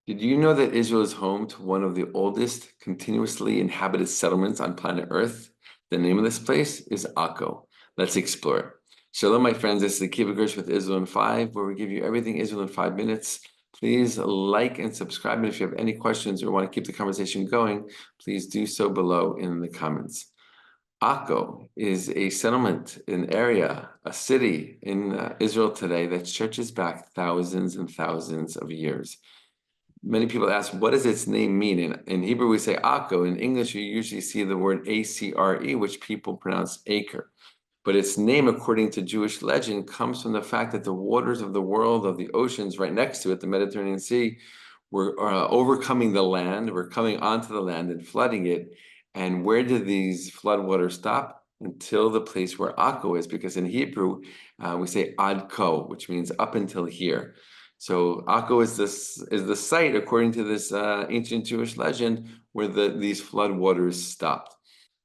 Did you know that Israel is home to one of the oldest continuously inhabited settlements on planet Earth? The name of this place is Akko. Let's explore. Shalom, my friends. This is the Kiva Gersh with Israel in 5, where we give you everything Israel in 5 minutes. Please like and subscribe. And if you have any questions or want to keep the conversation going, please do so below in the comments. Akko is a settlement, an area, a city in Israel today that stretches back thousands and thousands of years. Many people ask, what does its name mean? In Hebrew, we say Akko. In English, you usually see the word A-C-R-E, which people pronounce Acre. But its name, according to Jewish legend, comes from the fact that the waters of the world, of the oceans right next to it, the Mediterranean Sea, were overcoming the land, were coming onto the land and flooding it. And where did these floodwaters stop? Until the place where Akko is, because in Hebrew, we say Ad Ko, which means up until here. So Akko is the site, according to this ancient Jewish legend, where these floodwaters stopped.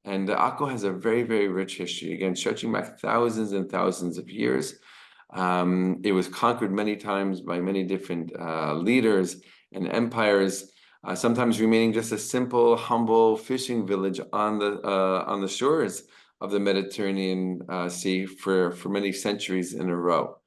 And Akko has a very, very rich history, again, stretching back thousands and thousands of years. It was conquered many times by many different leaders and empires, sometimes remaining just a simple, humble fishing village on the shores of the Mediterranean Sea for many centuries in a row.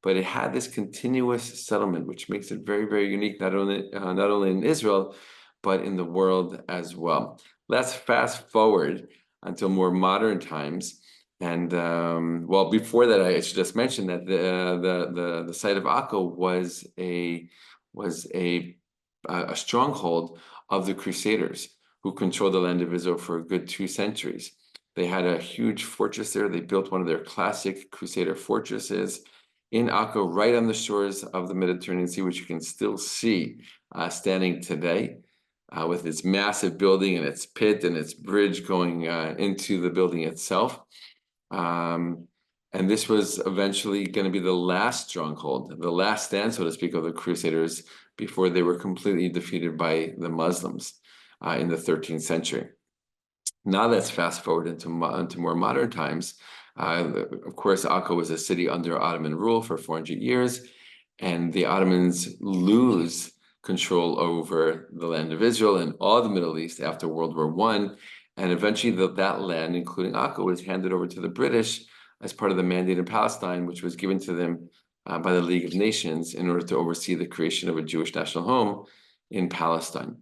But it had this continuous settlement, which makes it very, very unique, not only in Israel, but in the world as well. Let's fast forward until more modern times. And well, before that, I should just mention that the site of Akko was a stronghold of the Crusaders, who controlled the land of Israel for a good 2 centuries. They had a huge fortress there. They built one of their classic Crusader fortresses in Akko, right on the shores of the Mediterranean Sea, which you can still see standing today, with its massive building and its pit and its bridge going into the building itself. And this was eventually going to be the last stronghold, the last stand, so to speak, of the Crusaders before they were completely defeated by the Muslims in the 13th century. Now let's fast forward into more modern times. Of course, Akko was a city under Ottoman rule for 400 years, and the Ottomans lose control over the land of Israel and all the Middle East after World War I. And eventually that land, including Akko, was handed over to the British as part of the Mandate in Palestine, which was given to them by the League of Nations in order to oversee the creation of a Jewish national home in Palestine.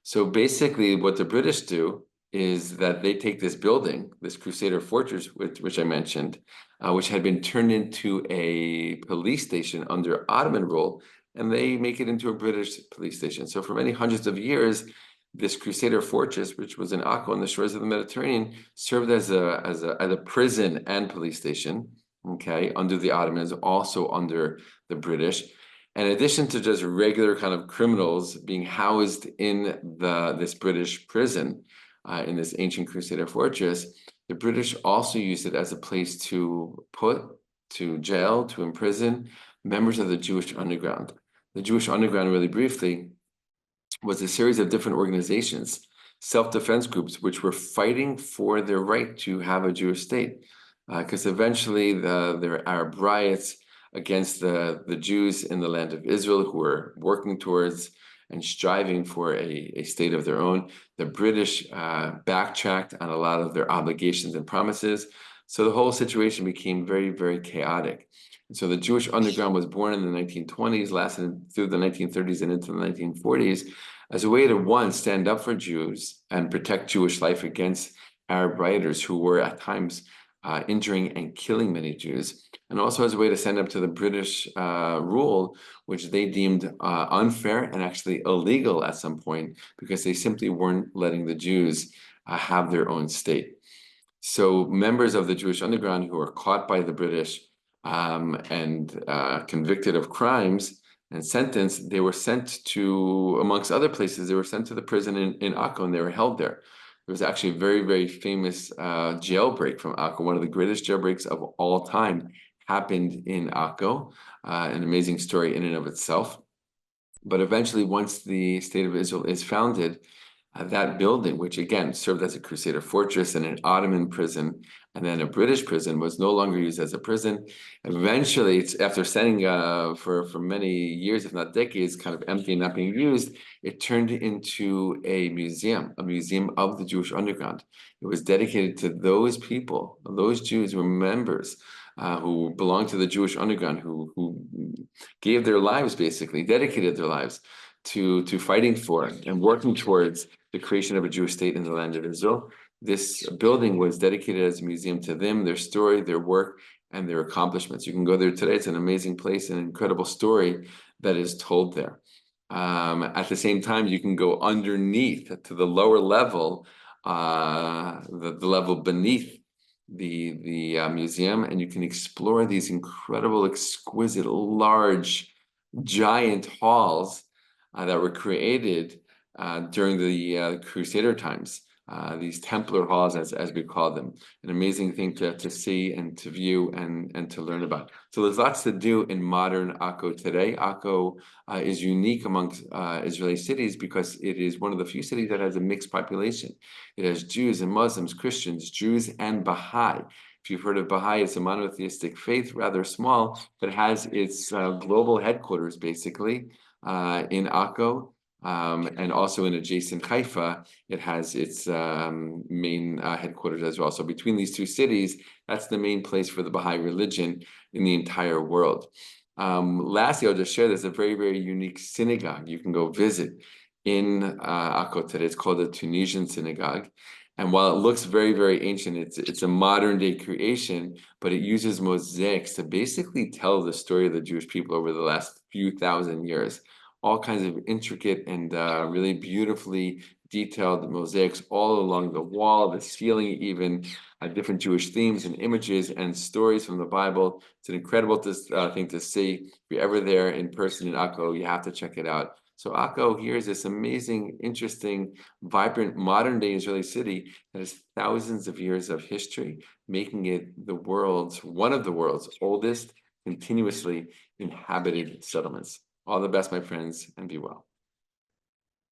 So basically what the British do is that they take this building, this Crusader fortress, which I mentioned, which had been turned into a police station under Ottoman rule, and they make it into a British police station. So for many hundreds of years, this Crusader fortress, which was in Akko on the shores of the Mediterranean, served as a prison and police station, okay, under the Ottomans, also under the British. And in addition to just regular kind of criminals being housed in this British prison, in this ancient Crusader fortress, the British also used it as a place to put to jail, to imprison members of the Jewish underground. The Jewish underground, really briefly, was a series of different organizations, self-defense groups, which were fighting for their right to have a Jewish state. Because eventually there were Arab riots against the Jews in the land of Israel, who were working towards and striving for a state of their own. The British backtracked on a lot of their obligations and promises. So the whole situation became very, very chaotic. And so the Jewish underground was born in the 1920s, lasted through the 1930s and into the 1940s, as a way to, one, stand up for Jews and protect Jewish life against Arab rioters who were at times injuring and killing many Jews, and also as a way to stand up to the British rule, which they deemed unfair and actually illegal at some point, because they simply weren't letting the Jews have their own state. So members of the Jewish underground who were caught by the British and convicted of crimes and sentenced, they were sent to, amongst other places, they were sent to the prison in Akko, and they were held there. There was actually a very, very famous jailbreak from Akko. One of the greatest jailbreaks of all time happened in Akko, an amazing story in and of itself. But eventually, once the State of Israel is founded, that building, which again served as a Crusader fortress and an Ottoman prison, And then a British prison was no longer used as a prison. Eventually, it's after standing for many years, if not decades, kind of empty and not being used, it turned into a museum of the Jewish underground. It was dedicated to those people, those Jews who were members, who belonged to the Jewish underground, who gave their lives, basically, dedicated their lives to fighting for and working towards the creation of a Jewish state in the land of Israel. This building was dedicated as a museum to them, their story, their work, and their accomplishments. You can go there today. It's an amazing place, an incredible story that is told there. At the same time, you can go underneath to the lower level, the level beneath the museum, and you can explore these incredible, exquisite, large, giant halls that were created during the Crusader times. These Templar halls, as we call them, an amazing thing to see and to view and to learn about. So there's lots to do in modern Akko today. Akko is unique amongst Israeli cities because it is one of the few cities that has a mixed population. It has Jews and Muslims, Christians, Jews and Baha'i. If you've heard of Baha'i, it's a monotheistic faith, rather small, but has its global headquarters basically in Akko. And also in adjacent Haifa, it has its main headquarters as well. So between these two cities, that's the main place for the Baha'i religion in the entire world. Lastly, I'll just share there's a very, very unique synagogue you can go visit in Akko today. It's called the Tunisian Synagogue. And while it looks very, very ancient, it's a modern day creation, but it uses mosaics to basically tell the story of the Jewish people over the last few thousand years. All kinds of intricate and really beautifully detailed mosaics all along the wall, the ceiling, even different Jewish themes and images and stories from the Bible. It's an incredible thing to see. If you're ever there in person in Akko, you have to check it out. So Akko here is this amazing, interesting, vibrant, modern-day Israeli city that has thousands of years of history, making it one of the world's oldest, continuously inhabited settlements. All the best, my friends, and be well.